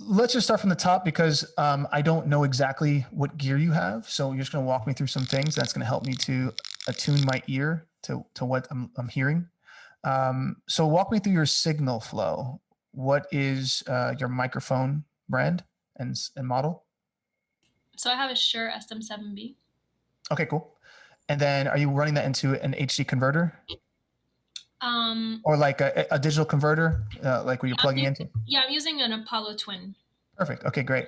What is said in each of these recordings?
let's just start from the top because I don't know exactly what gear you have. So you're just going to walk me through some things that's going to help me to attune my ear to what I'm hearing. So walk me through your signal flow. What is your microphone brand and model? So I have a Shure SM7B. Okay, cool. And then are you running that into an HD converter? Or like a digital converter, like where you're plugging into? Yeah, I'm using an Apollo Twin. Perfect. Okay, great.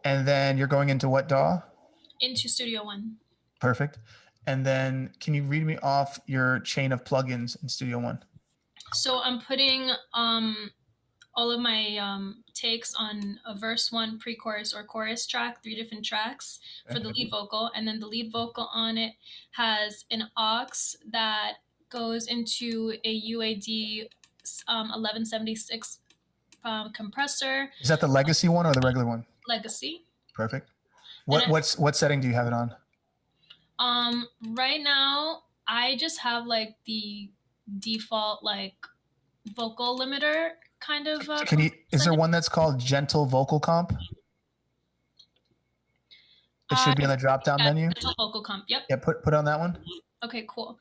And then you're going into what DAW? Into Studio One. Perfect. And then can you read me off your chain of plugins in Studio One? So I'm putting all of my takes on a verse one, pre-chorus, or chorus track, 3 different tracks for the lead vocal. And then the lead vocal on it has an aux that goes into a UAD 1176 compressor. Is that the legacy one or the regular one? Legacy. Perfect. What setting do you have it on? Right now I just have like the default like vocal limiter kind of. Is there one that's called Gentle Vocal Comp? It should be on the drop down menu. Gentle Vocal Comp. Yep. Yeah, put on that one. Okay, cool.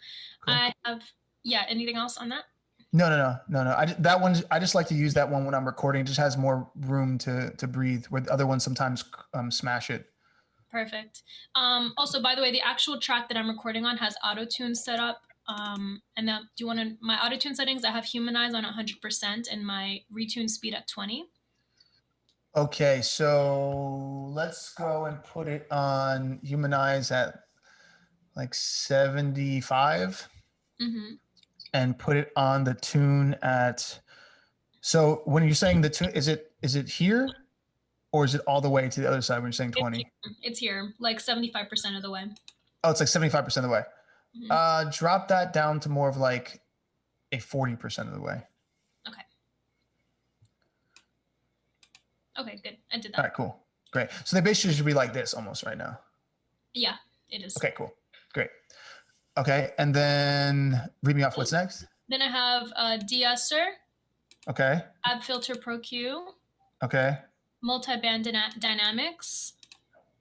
I have. Yeah. Anything else on that? No. That one, I just like to use that one when I'm recording. It just has more room to breathe, where the other ones sometimes smash it. Perfect. Also, by the way, the actual track that I'm recording on has auto-tune set up. And then do you want my auto-tune settings? I have Humanize on 100% and my retune speed at 20. Okay, so let's go and put it on Humanize at like 75. Mm-hmm. And put it on the tune at. So when you're saying the tune, is it here, or is it all the way to the other side when you're saying 20? It's here, like 75% of the way. Oh, it's like 75% of the way. Mm-hmm. Drop that down to more of like a 40% of the way. Okay. Okay, good. I did that. All right, cool. Great. So they basically should be like this almost right now. Yeah, it is. Okay, cool. Great. Okay, and then read me off what's next. Then I have de-esser. Okay. FabFilter Pro Q. Okay. Multi-band dynamics.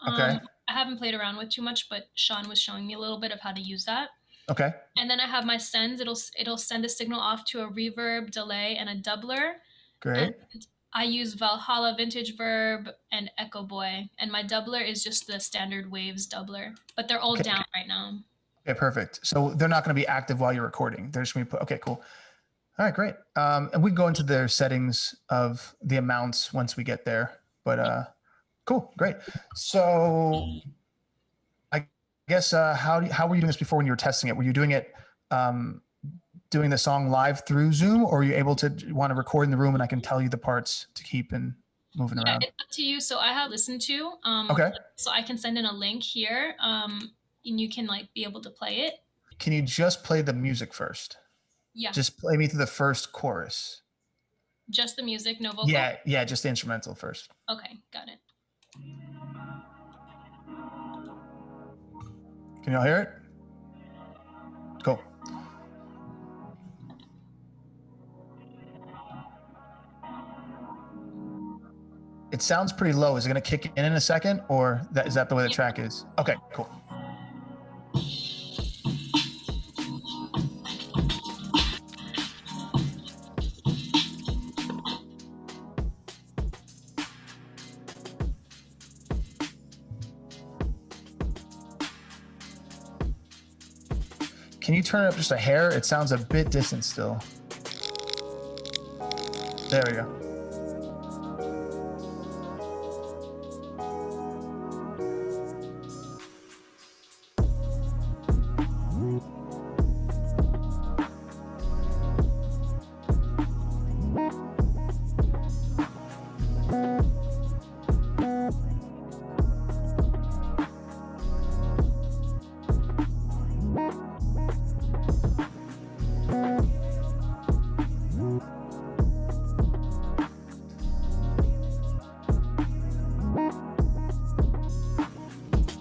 Okay. I haven't played around with too much, but Sean was showing me a little bit of how to use that. Okay. And then I have my sends. It'll send the signal off to a reverb, delay, and a doubler. Great. And I use Valhalla, Vintage Verb, and Echo Boy. And my doubler is just the standard Waves doubler, but they're all down right now. Okay, perfect. So they're not going to be active while you're recording. They're just going to be put. Okay, cool. All right, great. And we can go into the settings of the amounts once we get there. But cool, great. So I guess how were you doing this before when you were testing it? Were you doing it doing the song live through Zoom, or are you able to want to record in the room and I can tell you the parts to keep and moving around? It's up to you. So I have listened to. Okay. So I can send in a link here, and you can like be able to play it. Can you just play the music first? Yeah. Just play me through the first chorus. Just the music, no vocal? Yeah, just the instrumental first. Okay, got it. Can y'all hear it? Cool. It sounds pretty low. Is it going to kick in a second, or is that the way the track is? Okay, cool. Can you turn it up just a hair? It sounds a bit distant still. There we go.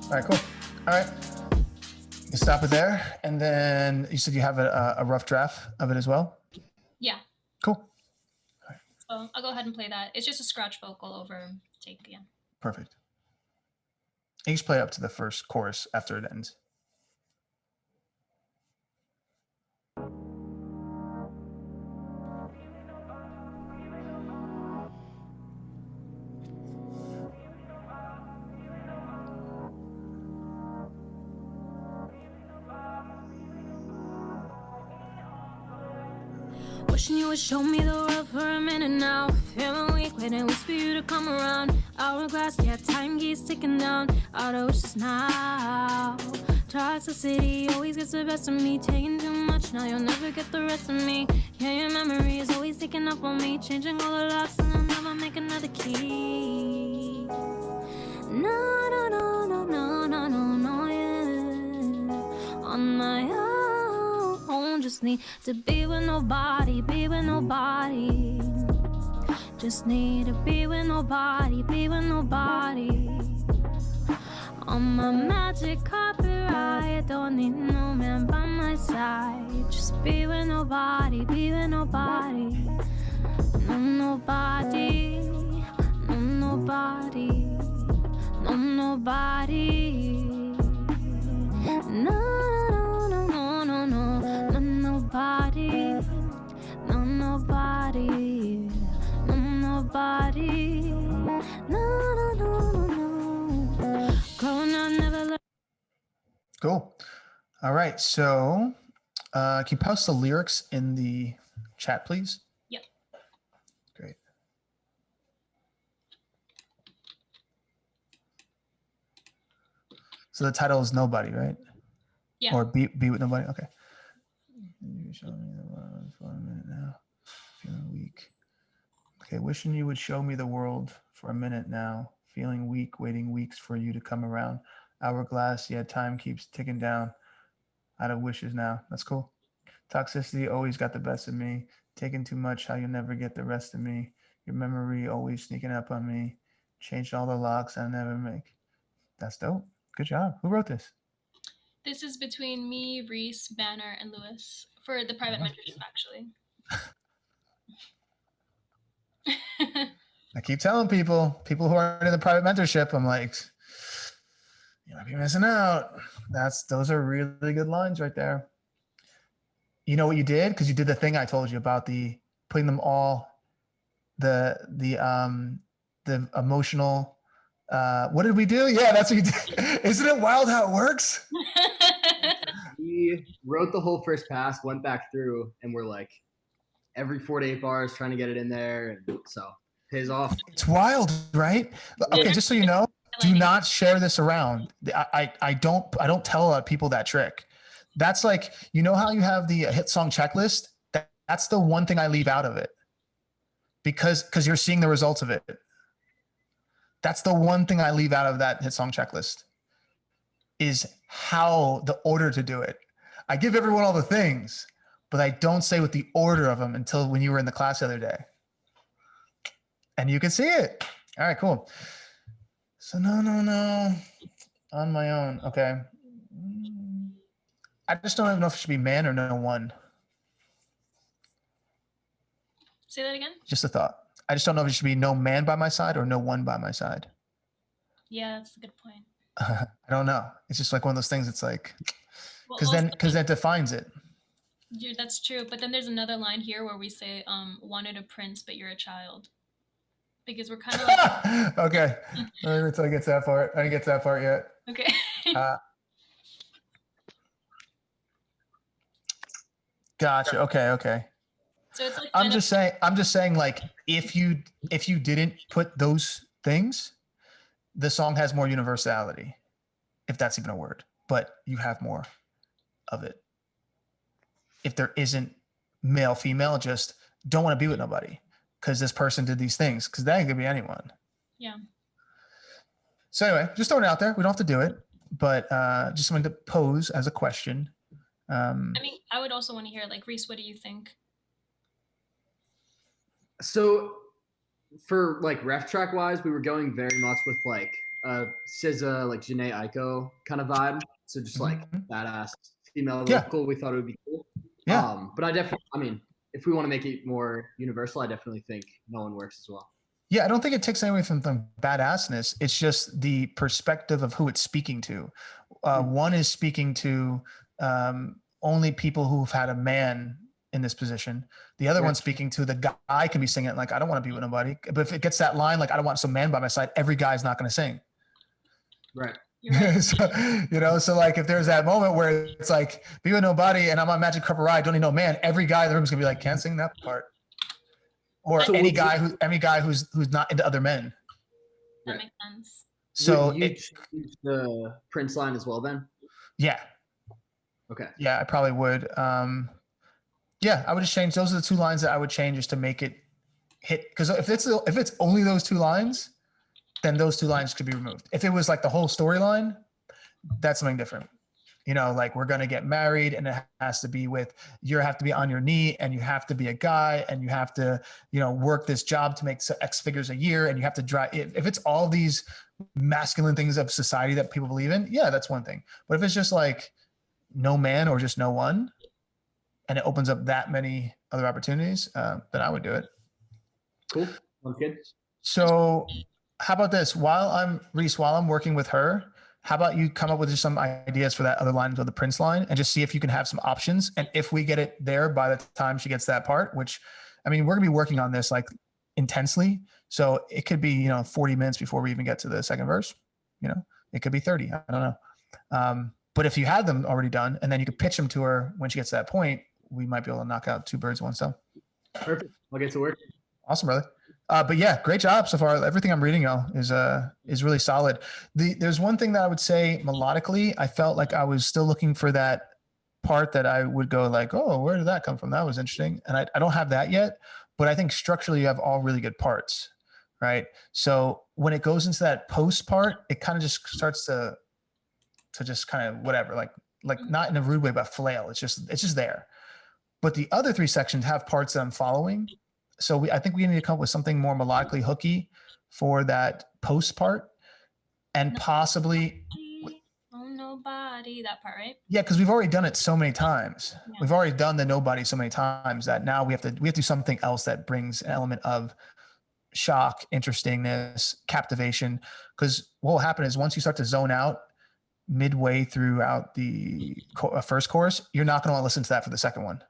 All right, cool. All right. You stop it there. And then you said you have a rough draft of it as well? Yeah. Cool. All right. So So I'll go ahead and play that. It's just a scratch vocal over take. Yeah. Perfect. Each play up to the first chorus after it ends. Wishing you would show me the world for a minute now. Feeling weak, waiting was for you to come around. Hourglass, yeah, time keeps ticking down. Out of wishes now. Toxicity always gets the best of me. Taking too much, now you'll never get the rest of me. Yeah, your memory is always sneaking up on me. Changing all the locks and I'll never make another key. No, no, no, no, no, no, no, no, yeah. On my own, just need to be with nobody, be with nobody. Just need to be with nobody, be with nobody. On my magic carpet ride, don't need no man by my side. Just be with nobody, be with nobody. No nobody, no nobody, no nobody. No, no, no, no, no, no, no nobody, no nobody, no nobody, no, no, no, no, no. Growing up, never learned. Cool. All right. So can you post the lyrics in the chat, please? Yep. Great. So the title is Nobody, right? Yeah. Or Be with Nobody? Okay. You show me the world for a minute now. Feeling weak. Okay. Wishing you would show me the world for a minute now. Feeling weak, waiting weeks for you to come around. Hourglass, yeah, time keeps ticking down. Out of wishes now. That's cool. Toxicity always got the best of me. Taking too much, how you'll never get the rest of me. Your memory always sneaking up on me. Changed all the locks I never make. That's dope. Good job. Who wrote this? This is between me, Reese, Banner, and Lewis for the private mentorship, actually. I keep telling people who are in the private mentorship, I'm like, you might be missing out. Those are really good lines right there. You know what you did? Because you did the thing I told you about the putting them all, the emotional. What did we do? Yeah, that's what you did. Isn't it wild how it works? We wrote the whole first pass, went back through, and we're like every 4 to 8 bars trying to get it in there. And so pays off. It's wild, right? Okay, just so you know, do not share this around. I don't tell a lot of people that trick. That's like, you know how you have the hit song checklist? That's the one thing I leave out of it. Because you're seeing the results of it. That's the one thing I leave out of that hit song checklist is how the order to do it. I give everyone all the things, but I don't say what the order of them until when you were in the class the other day. And you can see it. All right, cool. So no, on my own. Okay. I just don't know if it should be man or no one. Say that again? Just a thought. I just don't know if it should be no man by my side or no one by my side. Yeah, that's a good point. I don't know. It's just like one of those things. It's like, Well, because that defines it. Dude, that's true. But then there's another line here where we say, wanted a prince, but you're a child. Because we're kind of like. Okay. Let me wait till I get to that part. I didn't get to that part yet. Okay. Gotcha. Okay. So it's like I'm just saying like if you didn't put those things, the song has more universality, if that's even a word, but you have more of it. If there isn't male, female, just don't want to be with nobody because this person did these things, because that could be anyone. Yeah. So anyway, just throwing it out there. We don't have to do it, but just wanted to pose as a question. I mean, I would also want to hear, like, Reese, what do you think? So for like ref track wise, we were going very much with like SZA, like Jhené Aiko kind of vibe. So just like badass female vocal. We thought it would be cool. Yeah. But I definitely, I mean, if we want to make it more universal, I definitely think no one works as well. Yeah, I don't think it takes away from the badassness. It's just the perspective of who it's speaking to. One is speaking to only people who've had a man in this position. The other one's speaking to the guy can be singing like, I don't want to be with nobody. But if it gets that line, like, I don't want some man by my side, every guy's not going to sing. Right. So, you know, so like if there's that moment where it's like, be with nobody and I'm on Magic Carpet Ride, don't need no man, every guy in the room is gonna be like, can't sing that part. Or So any would guy who's not into other men. That Right. makes sense. So Would you choose the Prince line as well then? yeah, Okay. yeah, I probably would. Yeah, I would just change. Those are the two lines that I would change just to make it hit. Because if it's only those two lines, then those two lines could be removed. If it was like the whole storyline, that's something different. You know, like we're gonna get married, and it has to be with you have to be on your knee, and you have to be a guy, and you have to, you know, work this job to make X figures a year, and you have to drive. If it's all these masculine things of society that people believe in, yeah, that's one thing. But if it's just like no man or just no one, and it opens up that many other opportunities, then I would do it. Cool. Sounds good. So how about this? While I'm working with her, how about you come up with just some ideas for that other line of the Prince line and just see if you can have some options. And if we get it there by the time she gets that part, which, I mean, we're gonna be working on this like intensely. So it could be, you know, 40 minutes before we even get to the second verse, you know, it could be 30, I don't know. But if you had them already done and then you could pitch them to her when she gets to that point, we might be able to knock out two birds with one stone. Perfect. I'll get to work. Awesome, brother. But yeah, great job so far. Everything I'm reading now is really solid. There's one thing that I would say melodically, I felt like I was still looking for that part that I would go like, oh, where did that come from? That was interesting. And I don't have that yet, but I think structurally you have all really good parts, right? So when it goes into that post part, it kind of just starts to just kind of whatever, like not in a rude way, but flail. It's just there. But the other three sections have parts that I'm following. So I think we need to come up with something more melodically hooky for that post part, and possibly, Oh, nobody, that part, right? yeah, because we've already done it so many times. Yeah. We've already done the nobody so many times that now we have to do something else that brings an element of shock, interestingness, captivation. Because what will happen is once you start to zone out midway throughout the first chorus, you're not going to want to listen to that for the second one.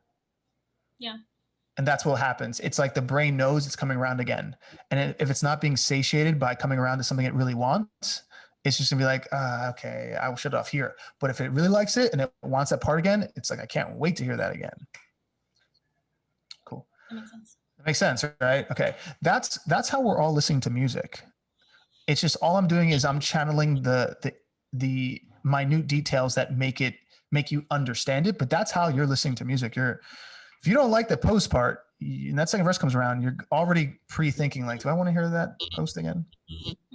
Yeah. And that's what happens. It's like the brain knows it's coming around again. And if it's not being satiated by coming around to something it really wants, it's just gonna be like, okay, I will shut it off here. But if it really likes it and it wants that part again, it's like, I can't wait to hear that again. Cool. That makes sense. That makes sense, right? Okay. That's how we're all listening to music. It's just all I'm doing is I'm channeling the minute details that make you understand it. But that's how you're listening to music. If you don't like the post part and that second verse comes around, you're already pre-thinking like, do I want to hear that post again?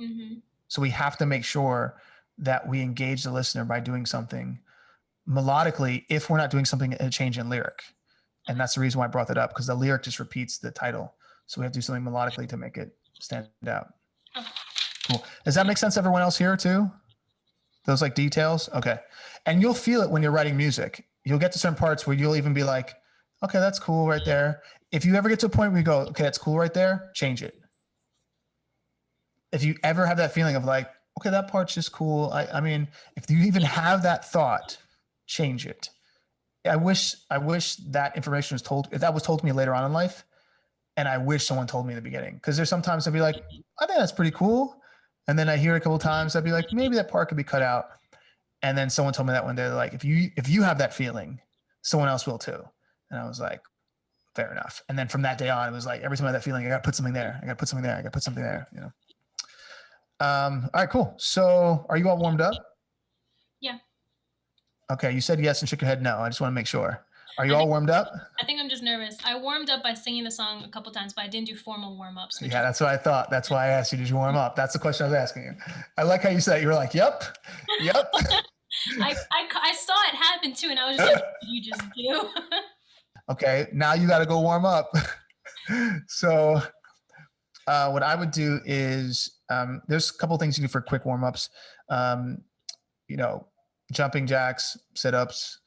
Mm-hmm. So we have to make sure that we engage the listener by doing something melodically if we're not doing something, a change in lyric. And that's the reason why I brought that up, because the lyric just repeats the title. So we have to do something melodically to make it stand out. Okay. Cool. Does that make sense to everyone else here too? Those like details? Okay. And you'll feel it when you're writing music. You'll get to certain parts where you'll even be like, okay, that's cool right there. If you ever get to a point where you go, okay, that's cool right there, change it. If you ever have that feeling of like, okay, that part's just cool. I mean, if you even have that thought, change it. I wish that information was told, if that was told to me later on in life, and I wish someone told me in the beginning. Because there's sometimes I'd be like, I think that's pretty cool. And then I hear it a couple of times, I'd be like, maybe that part could be cut out. And then someone told me that one day, like, if you have that feeling, someone else will too. And I was like, fair enough. And then from that day on, it was like, every time I had that feeling, I got to put something there. I got to put something there. I got to put something there, you know? All right, cool. So are you all warmed up? Yeah. Okay. You said yes and shook your head no. I just want to make sure. Are you all warmed up? I think I'm just nervous. I warmed up by singing the song a couple times, but I didn't do formal warm-ups. Yeah, that's what I thought. That's why I asked you, did you warm up? That's the question I was asking you. I like how you said it. You were like, yep. I saw it happen too, and I was just like, what did you just do? Okay, now you got to go warm up. So what I would do is there's a couple of things you do for quick warm-ups. You know, jumping jacks, sit-ups,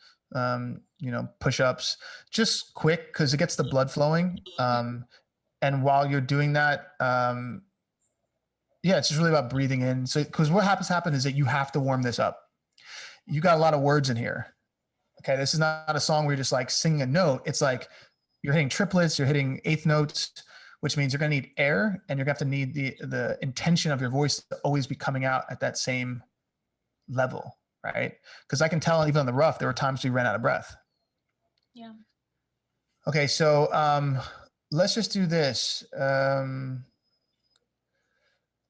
push-ups, just quick because it gets the blood flowing. And while you're doing that, it's just really about breathing in. So, because what happen is that you have to warm this up. You got a lot of words in here. Okay, this is not a song where you're just like singing a note. It's like you're hitting triplets, you're hitting eighth notes, which means you're gonna need air, and you're gonna have to need the intention of your voice to always be coming out at that same level, right? Because I can tell even on the rough, there were times we ran out of breath. Yeah. Okay, so let's just do this.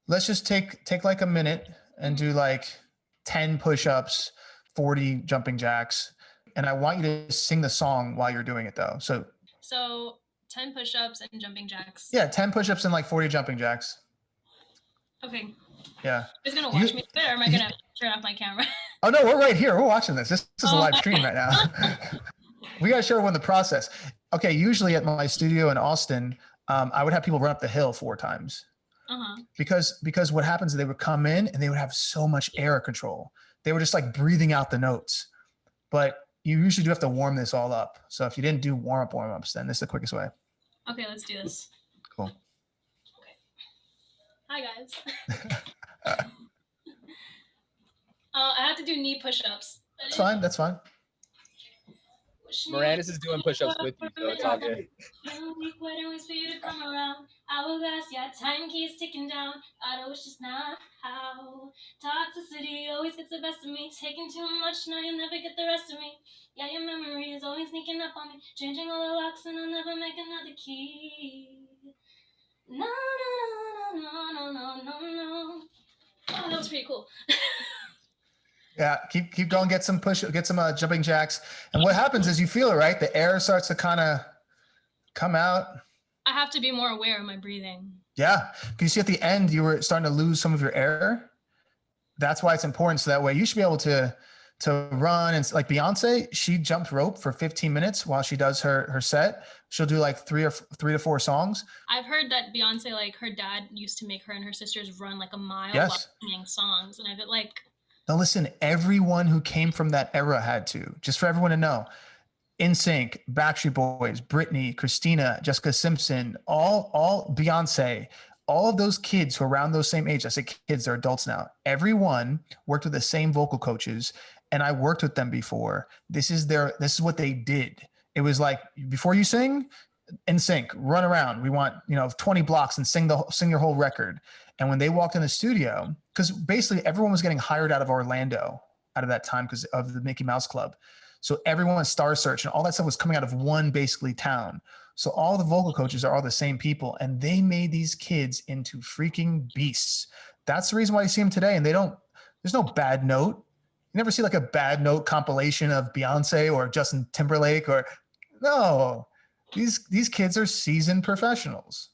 Let's just take like a minute and do like 10 push-ups, 40 jumping jacks. And I want you to sing the song while you're doing it though. So 10 push-ups and jumping jacks. Yeah, 10 push-ups and like 40 jumping jacks. Okay. Yeah. Who's gonna watch me there, or am I gonna turn off my camera? Oh no, we're right here. We're watching this. This is a live stream right now. We gotta show everyone the process. Okay, usually at my studio in Austin, I would have people run up the hill 4 times. Because what happens is they would come in and they would have so much air control. They were just like breathing out the notes. But you usually do have to warm this all up. So if you didn't do warm-ups, then this is the quickest way. Okay, let's do this. Cool. Okay. Hi guys. I have to do knee push-ups. That's fine. Mirandus is doing push-ups with you, so it's all good. Hourglass, yeah, time keeps ticking down. I know it's just not how. Toxicity always gets the best of me. Taking too much, now you'll never get the rest of me. Yeah, your memory is always sneaking up on me. Changing all the locks and I'll never make another key. No, no, no, no, no, no, no. Oh, that was pretty cool. Yeah, keep going. Get some jumping jacks. And what happens is you feel it, right? The air starts to kind of come out. I have to be more aware of my breathing. Yeah, because you see at the end, you were starting to lose some of your air. That's why it's important. So that way you should be able to run. And like Beyonce, she jumps rope for 15 minutes while she does her set. She'll do like 3 to 4 songs. I've heard that Beyonce, like her dad used to make her and her sisters run like a mile Yes. while singing songs. And I feel like, Now listen, everyone who came from that era had to, just for everyone to know. NSYNC, Backstreet Boys, Britney, Christina, Jessica Simpson, all Beyonce, all of those kids who are around those same age, I say kids, they're adults now. Everyone worked with the same vocal coaches, and I worked with them before. This is what they did. It was like, before you sing, NSYNC, run around. We want 20 blocks and sing your whole record. And when they walked in the studio, because basically everyone was getting hired out of Orlando out of that time because of the Mickey Mouse Club. So everyone, Star Search and all that stuff was coming out of one basically town. So all the vocal coaches are all the same people, and they made these kids into freaking beasts. That's the reason why you see them today. And there's no bad note. You never see like a bad note compilation of Beyonce or Justin Timberlake no, these kids are seasoned professionals.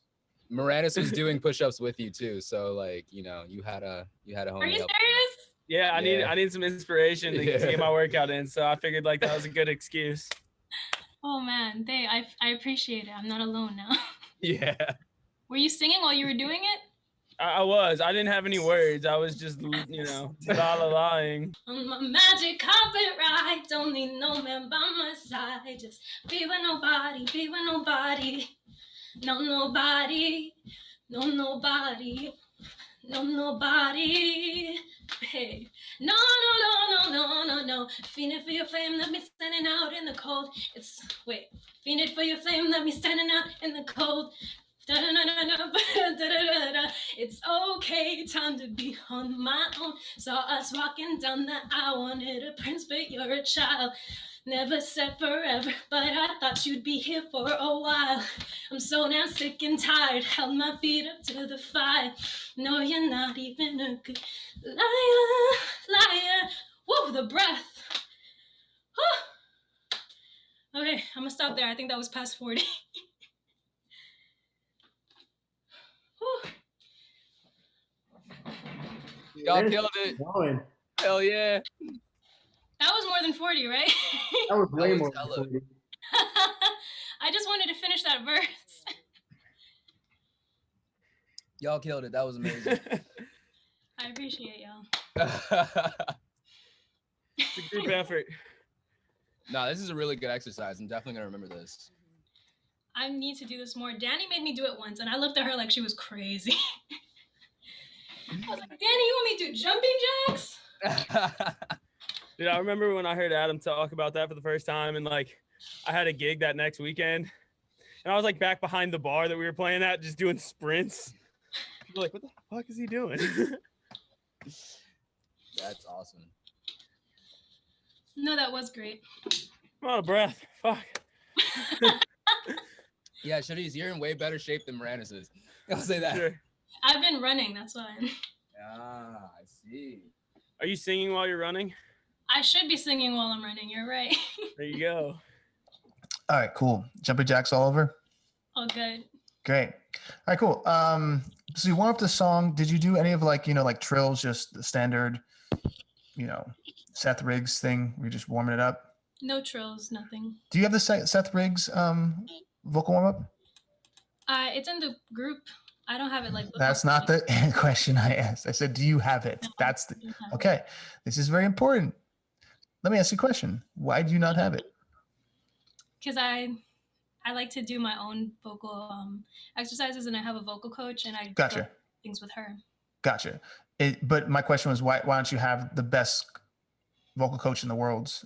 Mirandus was doing push-ups with you too, so like you had a homie. are you help. serious? Yeah, I need some inspiration to get my workout in, so I figured like that was a good excuse. Oh man, I appreciate it. I'm not alone now. Yeah. Were you singing while you were doing it? I was. I didn't have any words. I was just la-la-laing. On my magic carpet ride, don't need no man by my side. Just be with nobody, be with nobody. No nobody, no nobody, no nobody. Hey, no, no, no, no, no, no, no. Fiending for your flame, let me standing out in the cold. Fiending for your flame, let me standing out in the cold. It's okay, time to be on my own. Saw us walking down the aisle, wanted a prince, but you're a child. Never said forever, but I thought you'd be here for a while. I'm so damn sick and tired, held my feet up to the fire. No, you're not even a good liar. Whoa, the breath. Okay, I'm gonna stop there. I think that was past 40. Y'all killed it. Going. Hell yeah. That was more than 40, right? That was way was more. hella. Than 40. I just wanted to finish that verse. Y'all killed it. That was amazing. I appreciate y'all. It's a group effort. No, this is a really good exercise. I'm definitely gonna remember this. I need to do this more. Danny made me do it once, and I looked at her like she was crazy. I was like, Danny, you want me to do jumping jacks? Dude, I remember when I heard Adam talk about that for the first time, and like I had a gig that next weekend, and I was like back behind the bar that we were playing at, just doing sprints. People were like, what the fuck is he doing? That's awesome. No, that was great. I'm out of breath. Fuck. Yeah, Shuddies, you're in way better shape than Moranis is. I'll say that. Sure. I've been running, that's why. Ah, I see. Are you singing while you're running? I should be singing while I'm running, you're right. There you go. All right, cool. Jumping jacks all over. All good. Great. All right, cool. So you warm up the song. Did you do any of like, like trills, just the standard, Seth Riggs thing? Where you're just warming it up. No trills, nothing. Do you have the Seth Riggs vocal warm up? It's in the group. I don't have it like. That's not the question I asked. I said, do you have it? No, That's the, I don't have it. okay. This is very important. Let me ask you a question. Why do you not have it? Because I like to do my own vocal exercises, and I have a vocal coach, and I Gotcha. go things with her. Gotcha. But my question was, why don't you have the best vocal coach in the world's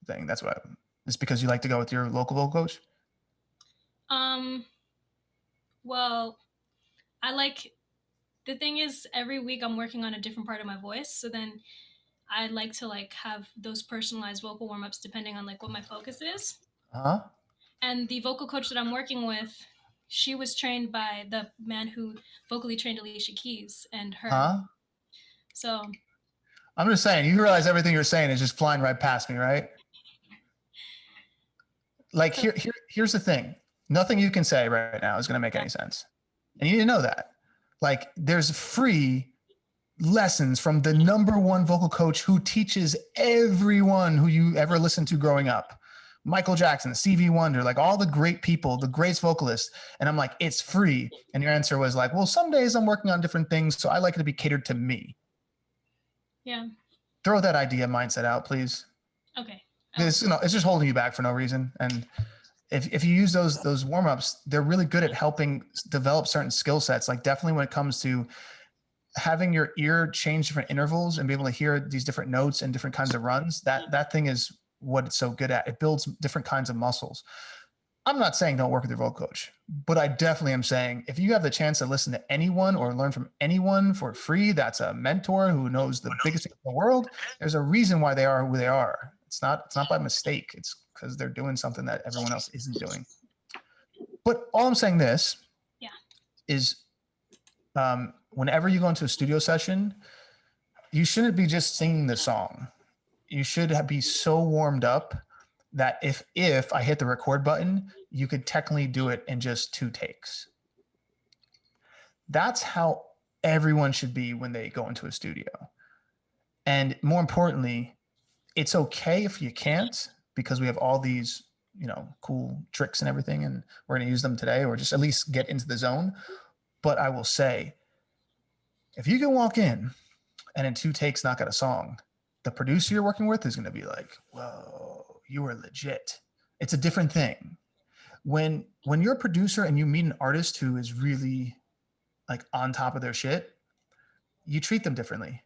thing? That's what it's because you like to go with your local vocal coach? Well, the thing is, every week I'm working on a different part of my voice, so then I like to have those personalized vocal warm-ups depending on what my focus is. Huh? And the vocal coach that I'm working with, she was trained by the man who vocally trained Alicia Keys and her. Huh? So I'm just saying, you realize everything you're saying is just flying right past me, right? Like here's the thing. Nothing you can say right now is going to make any sense. And you need to know that. Like there's free lessons from the #1 vocal coach who teaches everyone who you ever listened to growing up. Michael Jackson, Stevie Wonder, like all the great people, the greatest vocalists. And I'm like, it's free. And your answer was like, well, some days I'm working on different things, so I like it to be catered to me. yeah. Throw that idea mindset out, please. Okay. It's just holding you back for no reason. And if you use those warm-ups, they're really good at helping develop certain skill sets. Like definitely when it comes to having your ear change different intervals and be able to hear these different notes and different kinds of runs, that thing is what it's so good at. It builds different kinds of muscles. I'm not saying don't work with your vocal coach, but I definitely am saying if you have the chance to listen to anyone or learn from anyone for free, that's a mentor who knows the biggest thing in the world. There's a reason why they are who they are. It's not by mistake. It's because they're doing something that everyone else isn't doing. But all I'm saying is whenever you go into a studio session, you shouldn't be just singing the song. You should be so warmed up that if I hit the record button, you could technically do it in just 2 takes. That's how everyone should be when they go into a studio. And more importantly, it's okay if you can't, because we have all these, cool tricks and everything, and we're going to use them today, or just at least get into the zone. But I will say, if you can walk in and in 2 takes knock out a song, the producer you're working with is going to be like, whoa, you are legit. It's a different thing. When you're a producer and you meet an artist who is really on top of their shit, you treat them differently.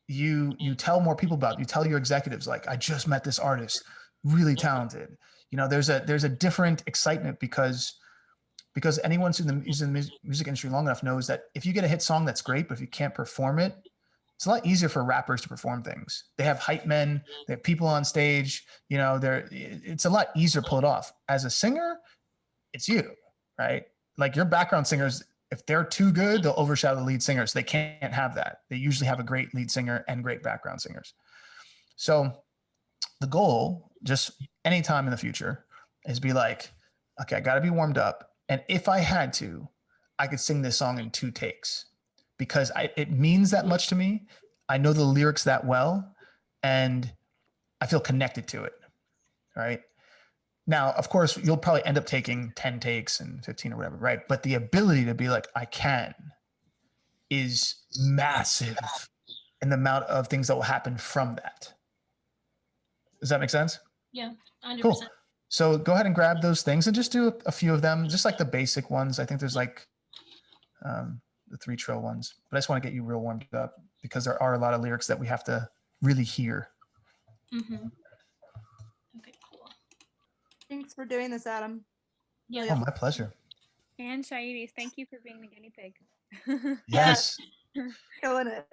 You tell more people about it. You tell your executives, I just met this artist, really talented. There's a different excitement because anyone who's in the music industry long enough knows that if you get a hit song, that's great, but if you can't perform it, it's a lot easier for rappers to perform things. They have hype men, they have people on stage, it's a lot easier to pull it off. As a singer, it's you, right? Like your background singers, if they're too good, they'll overshadow the lead singers. They can't have that. They usually have a great lead singer and great background singers. So the goal, just anytime in the future, is be like, okay, I got to be warmed up. And if I had to, I could sing this song in 2 takes because it means that much to me. I know the lyrics that well, and I feel connected to it, right? Now, of course, you'll probably end up taking 10 takes and 15 or whatever, right? But the ability to be like, I can, is massive in the amount of things that will happen from that. Does that make sense? 100%. Cool. So go ahead and grab those things and just do a few of them, just like the basic ones. I think there's like the 3 trill ones, but I just want to get you real warmed up because there are a lot of lyrics that we have to really hear. Mm-hmm. Okay, cool. Thanks for doing this, Adam. Yeah. Oh, my pleasure. And Shaides, thank you for being the guinea pig. Yes. Killing it.